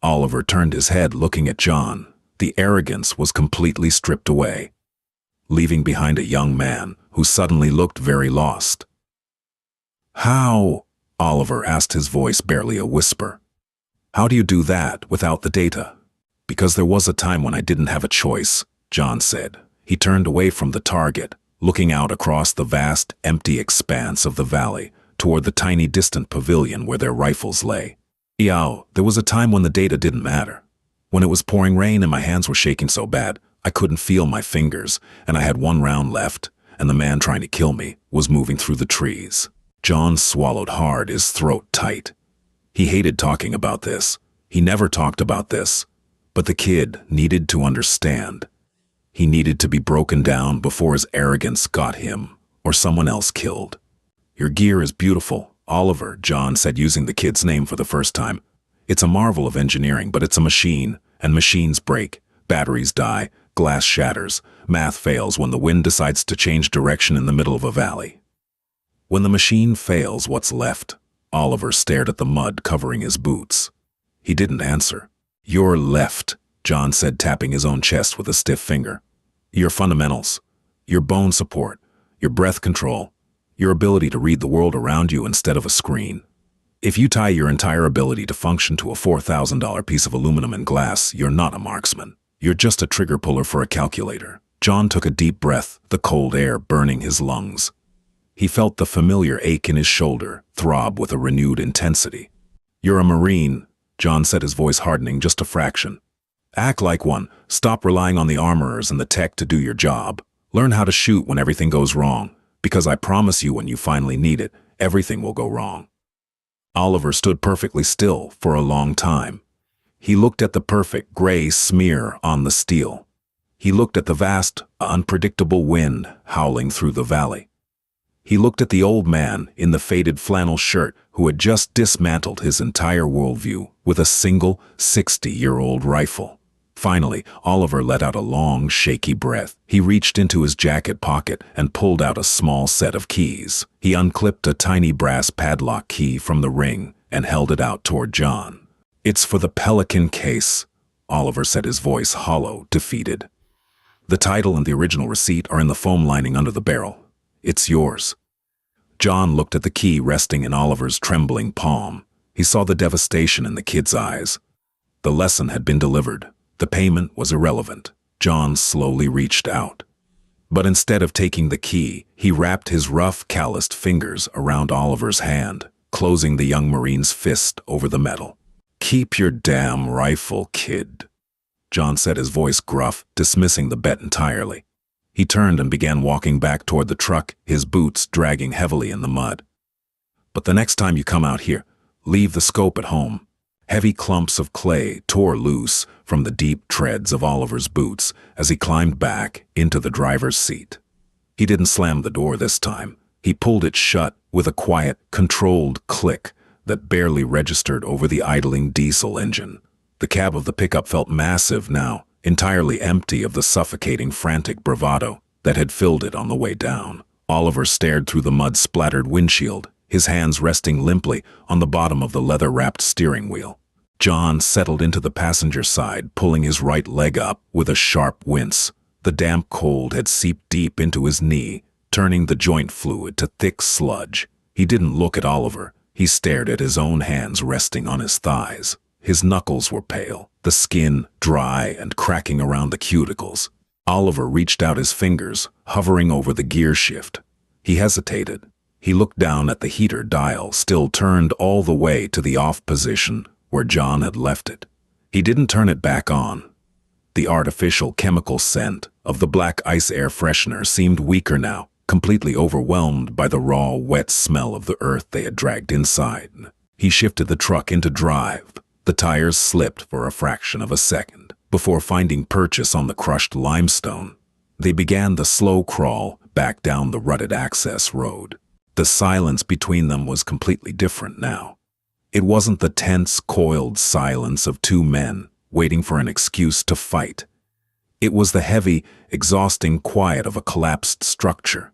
Oliver turned his head, looking at John. The arrogance was completely stripped away, leaving behind a young man who suddenly looked very lost. How? Oliver asked, his voice barely a whisper. How do you do that without the data? Because there was a time when I didn't have a choice, John said. He turned away from the target, looking out across the vast, empty expanse of the valley toward the tiny distant pavilion where their rifles lay. There was a time when the data didn't matter. When it was pouring rain and my hands were shaking so bad, I couldn't feel my fingers, and I had one round left, and the man trying to kill me was moving through the trees. John swallowed hard, his throat tight. He hated talking about this. He never talked about this. But the kid needed to understand. He needed to be broken down before his arrogance got him or someone else killed. Your gear is beautiful, Oliver, John said, using the kid's name for the first time. It's a marvel of engineering, but it's a machine, and machines break, batteries die, glass shatters, math fails when the wind decides to change direction in the middle of a valley. When the machine fails, what's left? Oliver stared at the mud covering his boots. He didn't answer. You're left, John said, tapping his own chest with a stiff finger. Your fundamentals, your bone support, your breath control, your ability to read the world around you instead of a screen. If you tie your entire ability to function to a $4,000 piece of aluminum and glass, you're not a marksman. You're just a trigger puller for a calculator. John took a deep breath, the cold air burning his lungs. He felt the familiar ache in his shoulder throb with a renewed intensity. You're a Marine, John said, his voice hardening just a fraction. Act like one. Stop relying on the armorers and the tech to do your job. Learn how to shoot when everything goes wrong, because I promise you when you finally need it, everything will go wrong. Oliver stood perfectly still for a long time. He looked at the perfect gray smear on the steel. He looked at the vast, unpredictable wind howling through the valley. He looked at the old man in the faded flannel shirt who had just dismantled his entire worldview with a single 60-year-old rifle. Finally, Oliver let out a long, shaky breath. He reached into his jacket pocket and pulled out a small set of keys. He unclipped a tiny brass padlock key from the ring and held it out toward John. It's for the Pelican case, Oliver said, his voice hollow, defeated. The title and the original receipt are in the foam lining under the barrel. It's yours. John looked at the key resting in Oliver's trembling palm. He saw the devastation in the kid's eyes. The lesson had been delivered. The payment was irrelevant. John slowly reached out. But instead of taking the key, he wrapped his rough, calloused fingers around Oliver's hand, closing the young Marine's fist over the metal. Keep your damn rifle, kid, John said, his voice gruff, dismissing the bet entirely. He turned and began walking back toward the truck, his boots dragging heavily in the mud. "But the next time you come out here, leave the scope at home." Heavy clumps of clay tore loose from the deep treads of Oliver's boots as he climbed back into the driver's seat. He didn't slam the door this time. He pulled it shut with a quiet, controlled click that barely registered over the idling diesel engine. The cab of the pickup felt massive now, entirely empty of the suffocating, frantic bravado that had filled it on the way down. Oliver stared through the mud-splattered windshield, his hands resting limply on the bottom of the leather-wrapped steering wheel. John settled into the passenger side, pulling his right leg up with a sharp wince. The damp cold had seeped deep into his knee, turning the joint fluid to thick sludge. He didn't look at Oliver. He stared at his own hands resting on his thighs. His knuckles were pale, the skin dry and cracking around the cuticles. Oliver reached out his fingers, hovering over the gear shift. He hesitated. He looked down at the heater dial, still turned all the way to the off position where John had left it. He didn't turn it back on. The artificial chemical scent of the black ice air freshener seemed weaker now, completely overwhelmed by the raw, wet smell of the earth they had dragged inside. He shifted the truck into drive. The tires slipped for a fraction of a second before finding purchase on the crushed limestone. They began the slow crawl back down the rutted access road. The silence between them was completely different now. It wasn't the tense, coiled silence of two men waiting for an excuse to fight. It was the heavy, exhausting quiet of a collapsed structure.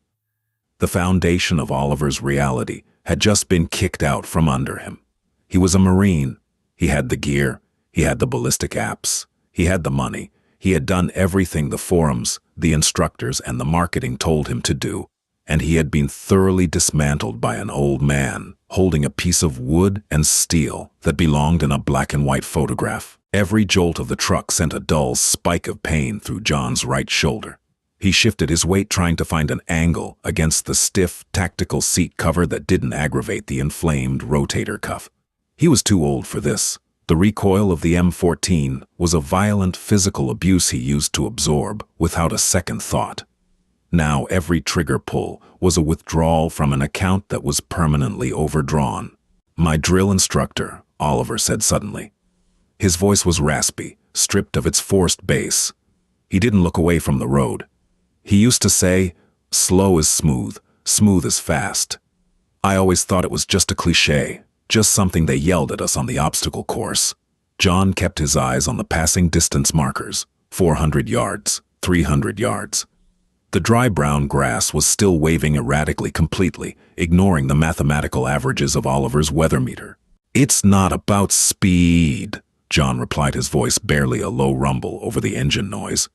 The foundation of Oliver's reality had just been kicked out from under him. He was a Marine. He had the gear. He had the ballistic apps. He had the money. He had done everything the forums, the instructors, and the marketing told him to do. And he had been thoroughly dismantled by an old man holding a piece of wood and steel that belonged in a black and white photograph. Every jolt of the truck sent a dull spike of pain through John's right shoulder. He shifted his weight trying to find an angle against the stiff, tactical seat cover that didn't aggravate the inflamed rotator cuff. He was too old for this. The recoil of the M14 was a violent physical abuse he used to absorb without a second thought. Now every trigger pull was a withdrawal from an account that was permanently overdrawn. "My drill instructor," Oliver said suddenly. His voice was raspy, stripped of its forced bass. He didn't look away from the road. He used to say, "Slow is smooth, smooth is fast." I always thought it was just a cliché, just something they yelled at us on the obstacle course. John kept his eyes on the passing distance markers. 400 yards, 300 yards. The dry brown grass was still waving erratically, completely ignoring the mathematical averages of Oliver's weather meter. "It's not about speed," John replied, his voice barely a low rumble over the engine noise.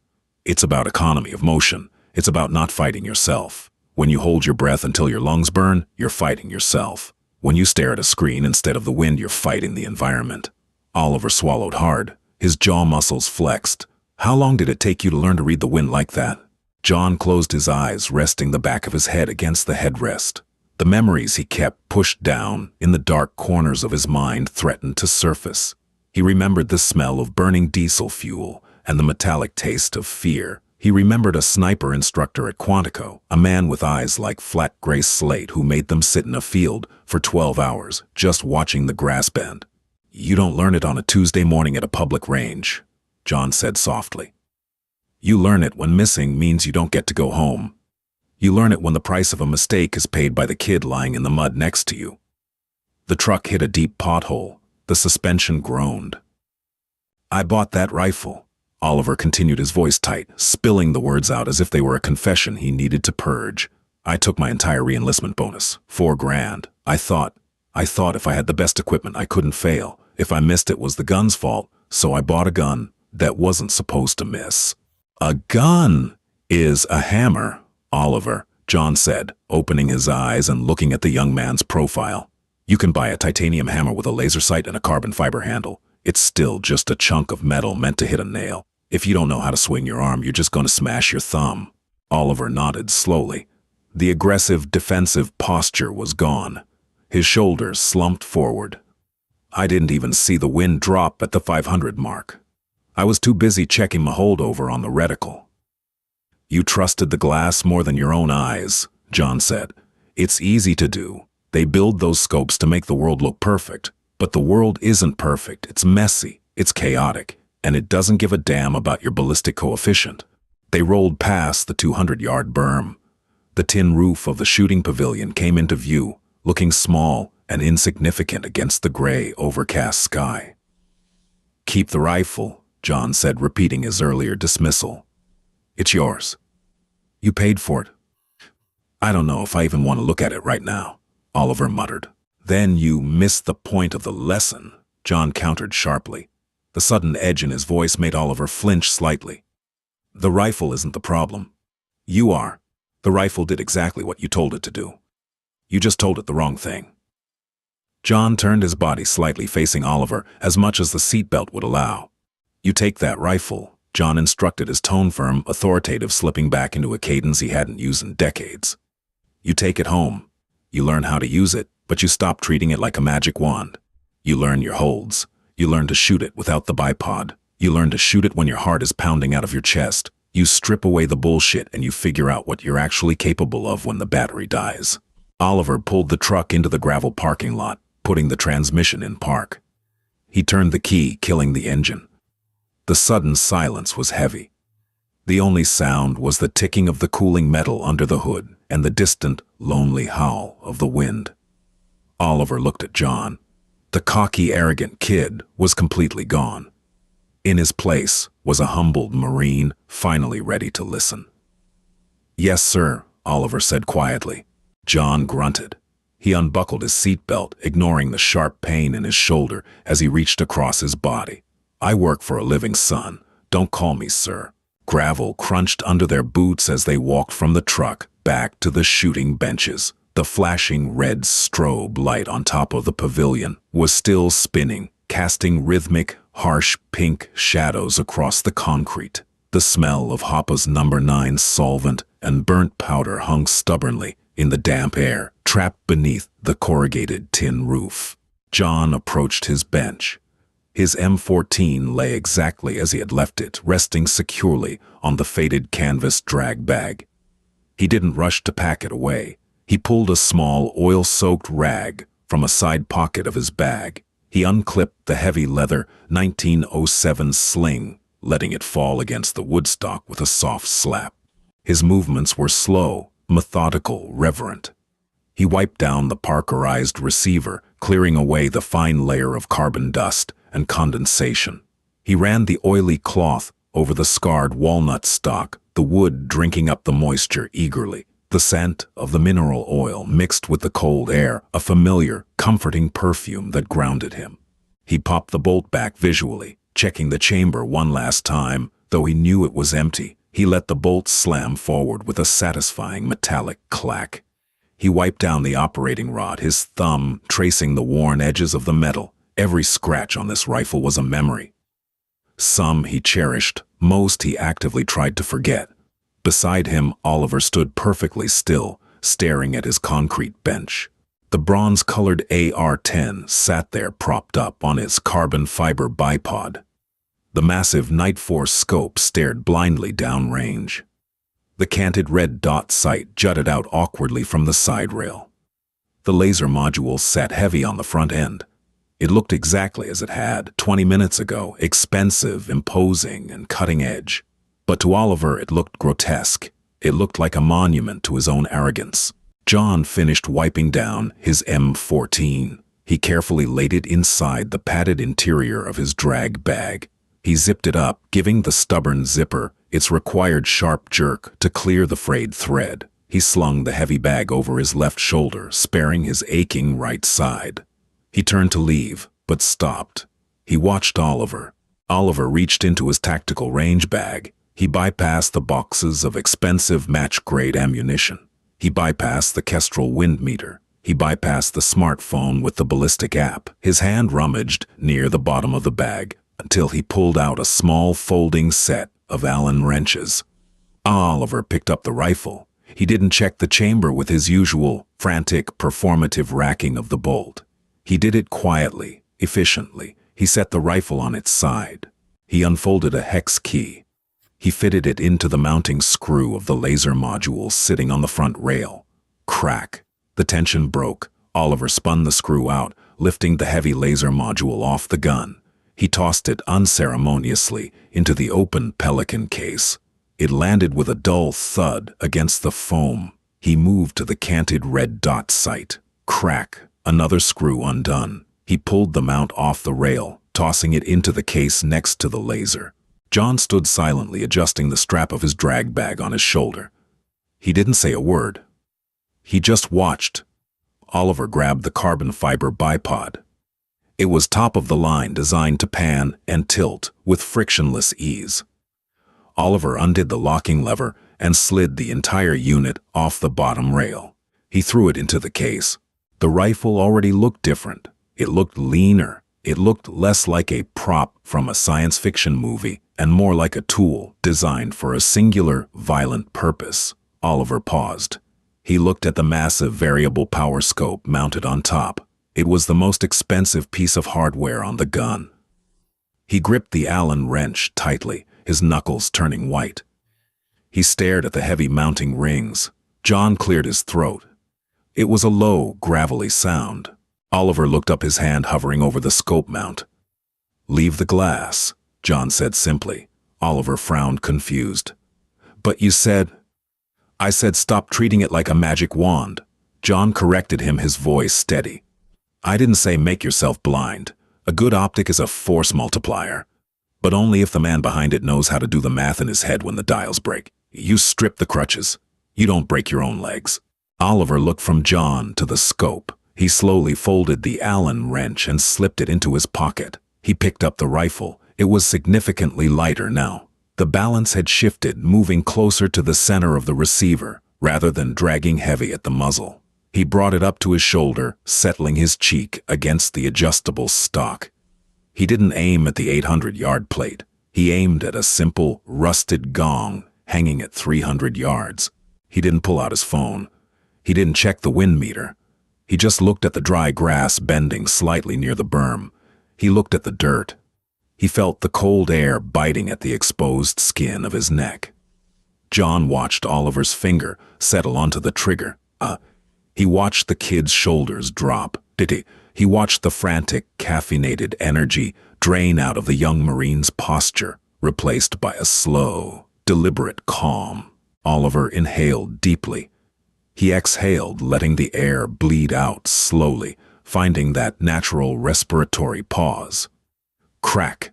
"It's about economy of motion. It's about not fighting yourself. When you hold your breath until your lungs burn, you're fighting yourself. When you stare at a screen instead of the wind, you're fighting the environment." Oliver swallowed hard. His jaw muscles flexed. "How long did it take you to learn to read the wind like that?" John closed his eyes, resting the back of his head against the headrest. The memories he kept pushed down in the dark corners of his mind threatened to surface. He remembered the smell of burning diesel fuel and the metallic taste of fear. He remembered a sniper instructor at Quantico, a man with eyes like flat gray slate who made them sit in a field for 12 hours, just watching the grass bend. "You don't learn it on a Tuesday morning at a public range," John said softly. "You learn it when missing means you don't get to go home. You learn it when the price of a mistake is paid by the kid lying in the mud next to you." The truck hit a deep pothole. The suspension groaned. "I bought that rifle." Oliver continued, his voice tight, spilling the words out as if they were a confession he needed to purge. "I took my entire re-enlistment bonus, $4,000. I thought if I had the best equipment, I couldn't fail. If I missed, it was the gun's fault, so I bought a gun that wasn't supposed to miss." "A gun is a hammer, Oliver," John said, opening his eyes and looking at the young man's profile. "You can buy a titanium hammer with a laser sight and a carbon fiber handle. It's still just a chunk of metal meant to hit a nail. If you don't know how to swing your arm, you're just going to smash your thumb." Oliver nodded slowly. The aggressive, defensive posture was gone. His shoulders slumped forward. "I didn't even see the wind drop at the 500 mark. I was too busy checking my holdover on the reticle." You trusted the glass more than your own eyes, John said. It's easy to do. They build those scopes to make the world look perfect. But the world isn't perfect. It's messy, it's chaotic, and it doesn't give a damn about your ballistic coefficient. They rolled past the 200-yard berm. The tin roof of the shooting pavilion came into view, looking small and insignificant against the gray, overcast sky. Keep the rifle, John said, repeating his earlier dismissal. It's yours. You paid for it. I don't know if I even want to look at it right now, Oliver muttered. Then you missed the point of the lesson, John countered sharply. The sudden edge in his voice made Oliver flinch slightly. The rifle isn't the problem. You are. The rifle did exactly what you told it to do. You just told it the wrong thing. John turned his body slightly, facing Oliver, as much as the seatbelt would allow. You take that rifle, John instructed, his tone firm, authoritative, slipping back into a cadence he hadn't used in decades. You take it home. You learn how to use it, but you stop treating it like a magic wand. You learn your holds. You learn to shoot it without the bipod. You learn to shoot it when your heart is pounding out of your chest. You strip away the bullshit and you figure out what you're actually capable of when the battery dies. Oliver pulled the truck into the gravel parking lot, putting the transmission in park. He turned the key, killing the engine. The sudden silence was heavy. The only sound was the ticking of the cooling metal under the hood and the distant, lonely howl of the wind. Oliver looked at John. The cocky, arrogant kid was completely gone. In his place was a humbled Marine, finally ready to listen. Yes, sir, Oliver said quietly. John grunted. He unbuckled his seatbelt, ignoring the sharp pain in his shoulder as he reached across his body. I work for a living, son. Don't call me sir. Gravel crunched under their boots as they walked from the truck back to the shooting benches. The flashing red strobe light on top of the pavilion was still spinning, casting rhythmic, harsh pink shadows across the concrete. The smell of Hoppa's No. 9 solvent and burnt powder hung stubbornly in the damp air, trapped beneath the corrugated tin roof. John approached his bench. His M14 lay exactly as he had left it, resting securely on the faded canvas drag bag. He didn't rush to pack it away. He pulled a small, oil-soaked rag from a side pocket of his bag. He unclipped the heavy leather 1907 sling, letting it fall against the woodstock with a soft slap. His movements were slow, methodical, reverent. He wiped down the Parkerized receiver, clearing away the fine layer of carbon dust and condensation. He ran the oily cloth over the scarred walnut stock, the wood drinking up the moisture eagerly. The scent of the mineral oil mixed with the cold air, a familiar, comforting perfume that grounded him. He popped the bolt back visually, checking the chamber one last time, though he knew it was empty. He let the bolt slam forward with a satisfying metallic clack. He wiped down the operating rod, his thumb tracing the worn edges of the metal. Every scratch on this rifle was a memory. Some he cherished, most he actively tried to forget. Beside him, Oliver stood perfectly still, staring at his concrete bench. The bronze-colored AR-10 sat there propped up on its carbon fiber bipod. The massive Night Force scope stared blindly downrange. The canted red dot sight jutted out awkwardly from the side rail. The laser module sat heavy on the front end. It looked exactly as it had 20 minutes ago, expensive, imposing, and cutting edge. But to Oliver it looked grotesque. It looked like a monument to his own arrogance. John finished wiping down his M14. He carefully laid it inside the padded interior of his drag bag. He zipped it up, giving the stubborn zipper its required sharp jerk to clear the frayed thread. He slung the heavy bag over his left shoulder, sparing his aching right side. He turned to leave, but stopped. He watched Oliver. Oliver reached into his tactical range bag. He bypassed the boxes of expensive match-grade ammunition. He bypassed the Kestrel wind meter. He bypassed the smartphone with the ballistic app. His hand rummaged near the bottom of the bag until he pulled out a small folding set of Allen wrenches. Oliver picked up the rifle. He didn't check the chamber with his usual frantic, performative racking of the bolt. He did it quietly, efficiently. He set the rifle on its side. He unfolded a hex key. He fitted it into the mounting screw of the laser module sitting on the front rail. Crack. The tension broke. Oliver spun the screw out, lifting the heavy laser module off the gun. He tossed it unceremoniously into the open Pelican case. It landed with a dull thud against the foam. He moved to the canted red dot sight. Crack. Another screw undone. He pulled the mount off the rail, tossing it into the case next to the laser. John stood silently adjusting the strap of his drag bag on his shoulder. He didn't say a word. He just watched. Oliver grabbed the carbon fiber bipod. It was top of the line, designed to pan and tilt with frictionless ease. Oliver undid the locking lever and slid the entire unit off the bottom rail. He threw it into the case. The rifle already looked different. It looked leaner. It looked less like a prop from a science fiction movie and more like a tool designed for a singular, violent purpose. Oliver paused. He looked at the massive variable power scope mounted on top. It was the most expensive piece of hardware on the gun. He gripped the Allen wrench tightly, his knuckles turning white. He stared at the heavy mounting rings. John cleared his throat. It was a low, gravelly sound. Oliver looked up, his hand hovering over the scope mount. "Leave the glass," John said simply. Oliver frowned, confused. "But you said—" "I said stop treating it like a magic wand." John corrected him, his voice steady. "I didn't say make yourself blind. A good optic is a force multiplier. But only if the man behind it knows how to do the math in his head when the dials break. You strip the crutches. You don't break your own legs." Oliver looked from John to the scope. He slowly folded the Allen wrench and slipped it into his pocket. He picked up the rifle. It was significantly lighter now. The balance had shifted, moving closer to the center of the receiver, rather than dragging heavy at the muzzle. He brought it up to his shoulder, settling his cheek against the adjustable stock. He didn't aim at the 800-yard plate. He aimed at a simple, rusted gong hanging at 300 yards. He didn't pull out his phone. He didn't check the wind meter. He just looked at the dry grass bending slightly near the berm. He looked at the dirt. He felt the cold air biting at the exposed skin of his neck. John watched Oliver's finger settle onto the trigger. He watched the kid's shoulders drop. He watched the frantic, caffeinated energy drain out of the young Marine's posture, replaced by a slow, deliberate calm. Oliver inhaled deeply. He exhaled, letting the air bleed out slowly, finding that natural respiratory pause. Crack.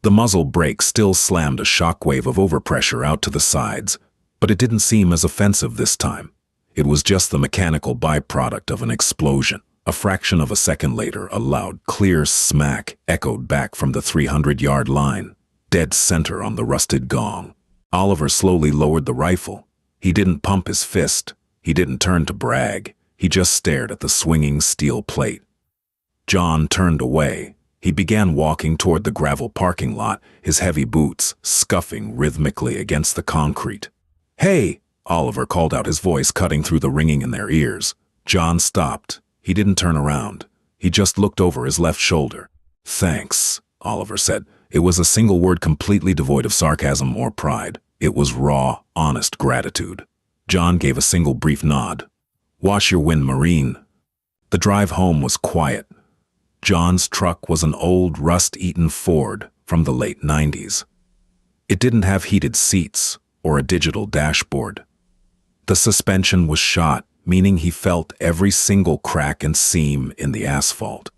The muzzle brake still slammed a shockwave of overpressure out to the sides, but it didn't seem as offensive this time. It was just the mechanical byproduct of an explosion. A fraction of a second later, a loud, clear smack echoed back from the 300-yard line, dead center on the rusted gong. Oliver slowly lowered the rifle. He didn't pump his fist. He didn't turn to brag. He just stared at the swinging steel plate. John turned away. He began walking toward the gravel parking lot, his heavy boots scuffing rhythmically against the concrete. "Hey!" Oliver called out, his voice cutting through the ringing in their ears. John stopped. He didn't turn around. He just looked over his left shoulder. "Thanks," Oliver said. It was a single word completely devoid of sarcasm or pride. It was raw, honest gratitude. John gave a single brief nod. "Wash your wind, Marine." The drive home was quiet. John's truck was an old, rust-eaten Ford from the late 90s. It didn't have heated seats or a digital dashboard. The suspension was shot, meaning he felt every single crack and seam in the asphalt.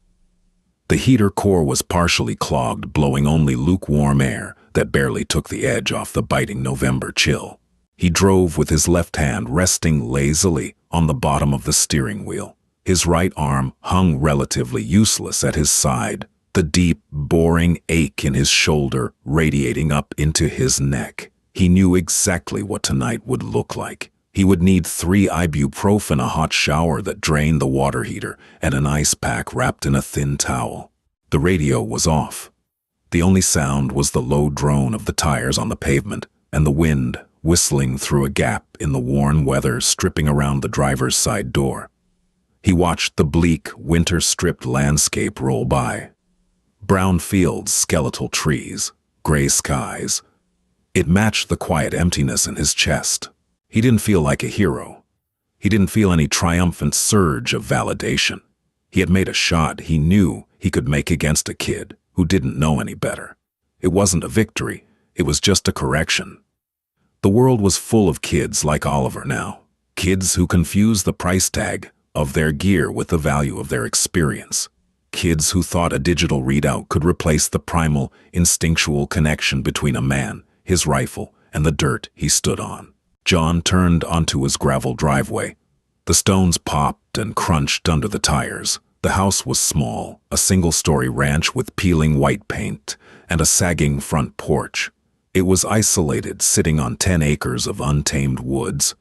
The heater core was partially clogged, blowing only lukewarm air that barely took the edge off the biting November chill. He drove with his left hand resting lazily on the bottom of the steering wheel. His right arm hung relatively useless at his side, the deep, boring ache in his shoulder radiating up into his neck. He knew exactly what tonight would look like. He would need 3 ibuprofen, a hot shower that drained the water heater, and an ice pack wrapped in a thin towel. The radio was off. The only sound was the low drone of the tires on the pavement and the wind whistling through a gap in the worn weather stripping around the driver's side door. He watched the bleak, winter-stripped landscape roll by. Brown fields, skeletal trees, gray skies. It matched the quiet emptiness in his chest. He didn't feel like a hero. He didn't feel any triumphant surge of validation. He had made a shot he knew he could make against a kid who didn't know any better. It wasn't a victory, it was just a correction. The world was full of kids like Oliver now. Kids who confused the price tag of their gear with the value of their experience. Kids who thought a digital readout could replace the primal, instinctual connection between a man, his rifle, and the dirt he stood on. John turned onto his gravel driveway. The stones popped and crunched under the tires. The house was small, a single-story ranch with peeling white paint and a sagging front porch. It was isolated, sitting on 10 acres of untamed woods.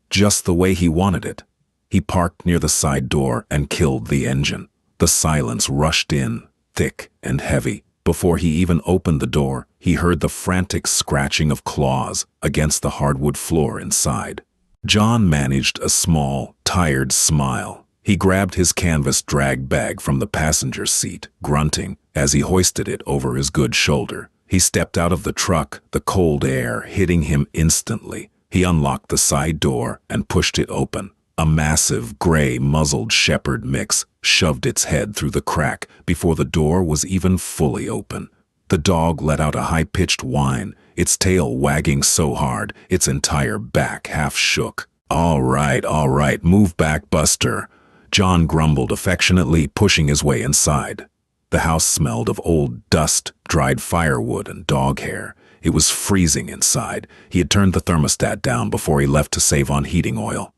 Just the way he wanted it. He parked near the side door and killed the engine. The silence rushed in, thick and heavy. Before he even opened the door, he heard the frantic scratching of claws against the hardwood floor inside. John managed a small, tired smile. He grabbed his canvas drag bag from the passenger seat, grunting as he hoisted it over his good shoulder. He stepped out of the truck, the cold air hitting him instantly. He unlocked the side door and pushed it open. A massive, gray, muzzled shepherd mix shoved its head through the crack before the door was even fully open. The dog let out a high-pitched whine, its tail wagging so hard its entire back half shook. All right, move back, Buster," John grumbled affectionately, pushing his way inside. The house smelled of old dust, dried firewood, and dog hair. It was freezing inside. He had turned the thermostat down before he left to save on heating oil.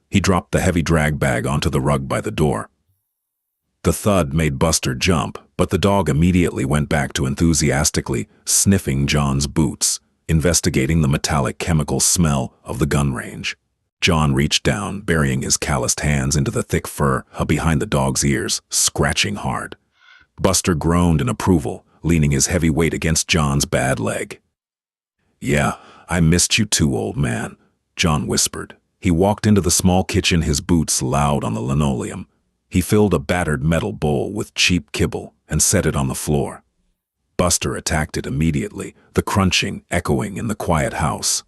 He dropped the heavy drag bag onto the rug by the door. The thud made Buster jump, but the dog immediately went back to enthusiastically sniffing John's boots, investigating the metallic chemical smell of the gun range. John reached down, burying his calloused hands into the thick fur behind the dog's ears, scratching hard. Buster groaned in approval, leaning his heavy weight against John's bad leg. "Yeah, I missed you too, old man," John whispered. He walked into the small kitchen, his boots loud on the linoleum. He filled a battered metal bowl with cheap kibble and set it on the floor. Buster attacked it immediately, the crunching echoing in the quiet house.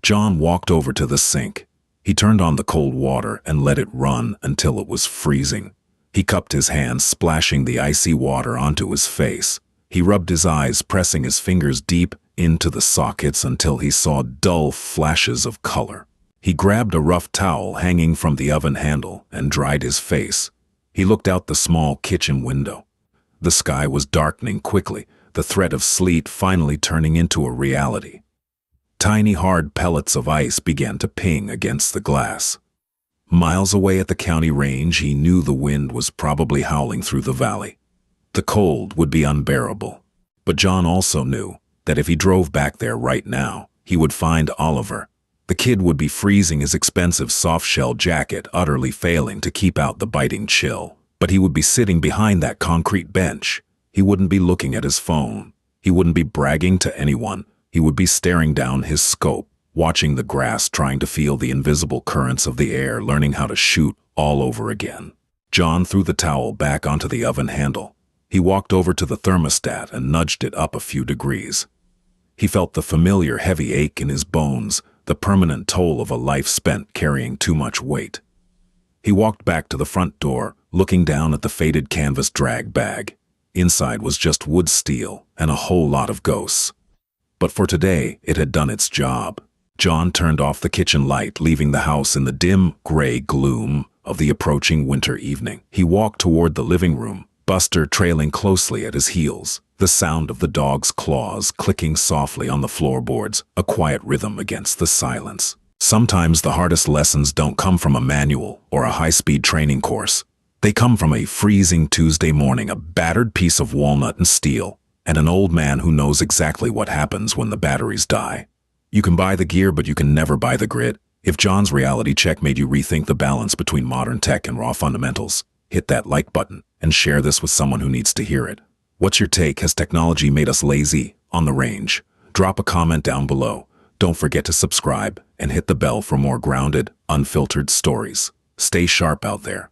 John walked over to the sink. He turned on the cold water and let it run until it was freezing. He cupped his hands, splashing the icy water onto his face. He rubbed his eyes, pressing his fingers deep into the sockets until he saw dull flashes of color. He grabbed a rough towel hanging from the oven handle and dried his face. He looked out the small kitchen window. The sky was darkening quickly, the threat of sleet finally turning into a reality. Tiny hard pellets of ice began to ping against the glass. Miles away at the county range, he knew the wind was probably howling through the valley. The cold would be unbearable. But John also knew that if he drove back there right now, he would find Oliver. The kid would be freezing his expensive soft-shell jacket, utterly failing to keep out the biting chill. But he would be sitting behind that concrete bench. He wouldn't be looking at his phone. He wouldn't be bragging to anyone. He would be staring down his scope, watching the grass, trying to feel the invisible currents of the air, learning how to shoot all over again. John threw the towel back onto the oven handle. He walked over to the thermostat and nudged it up a few degrees. He felt the familiar heavy ache in his bones, the permanent toll of a life spent carrying too much weight. He walked back to the front door, looking down at the faded canvas drag bag. Inside was just wood steel and a whole lot of ghosts. But for today, it had done its job. John turned off the kitchen light, leaving the house in the dim, gray gloom of the approaching winter evening. He walked toward the living room, Buster trailing closely at his heels, the sound of the dog's claws clicking softly on the floorboards, a quiet rhythm against the silence. Sometimes the hardest lessons don't come from a manual or a high-speed training course. They come from a freezing Tuesday morning, a battered piece of walnut and steel, and an old man who knows exactly what happens when the batteries die. You can buy the gear, but you can never buy the grit. If John's reality check made you rethink the balance between modern tech and raw fundamentals, hit that like button and share this with someone who needs to hear it. What's your take? Has technology made us lazy on the range? Drop a comment down below. Don't forget to subscribe and hit the bell for more grounded, unfiltered stories. Stay sharp out there.